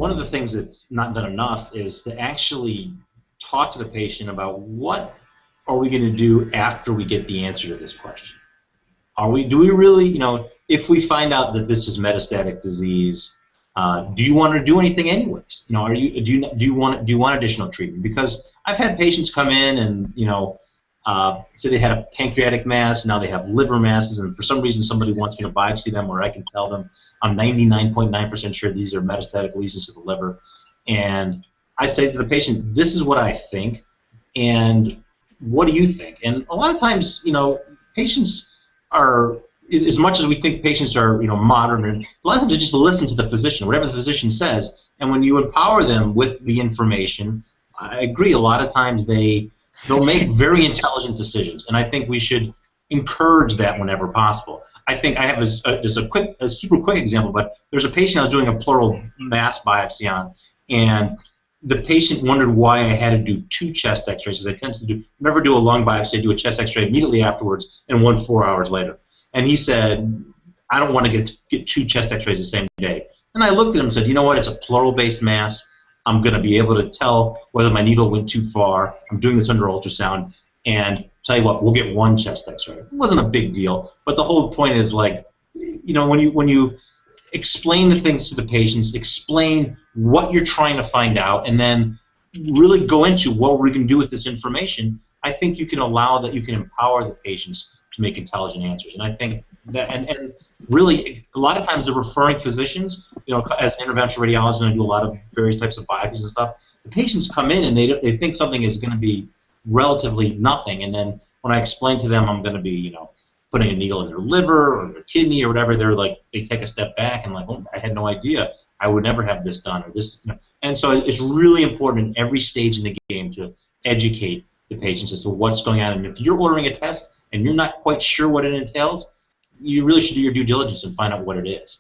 one of the things that's not done enough is to actually talk to the patient about what are we going to do after we get the answer to this question. Do we really, if we find out that this is metastatic disease, do you want to do anything anyways? Do you want additional treatment? Because I've had patients come in and say they had a pancreatic mass, now they have liver masses, and for some reason somebody wants me to biopsy them, or I can tell them I'm 99.9% sure these are metastatic lesions to the liver, and I say to the patient, this is what I think, and what do you think? And a lot of times, patients are, as much as we think patients are, modern, and a lot of times they just listen to the physician, whatever the physician says, and when you empower them with the information, I agree, a lot of times they'll make very intelligent decisions, and I think we should encourage that whenever possible. I think I have just a super quick example, but there's a patient I was doing a pleural mass biopsy on, and the patient wondered why I had to do 2 chest x-rays, because I tend to never do a lung biopsy, I do a chest x-ray immediately afterwards and one 4 hours later. And he said, I don't want to get 2 chest x-rays the same day. And I looked at him and said, you know what, it's a pleural-based mass. I'm going to be able to tell whether my needle went too far. I'm doing this under ultrasound, and tell you what, we'll get 1 chest x-ray. It wasn't a big deal, but the whole point is, like, when you explain the things to the patients, explain what you're trying to find out, and then really go into what we can do with this information, I think you can empower the patients to make intelligent answers. And I think that, and really, a lot of times the referring physicians, as an interventional radiologist, and I do a lot of various types of biopsies and stuff, the patients come in and they think something is going to be relatively nothing, and then when I explain to them I'm going to be, putting a needle in their liver or their kidney or whatever, they take a step back and like, oh, I had no idea. I would never have this done or this. And so it's really important in every stage in the game to educate the patients as to what's going on. And if you're ordering a test and you're not quite sure what it entails, you really should do your due diligence and find out what it is.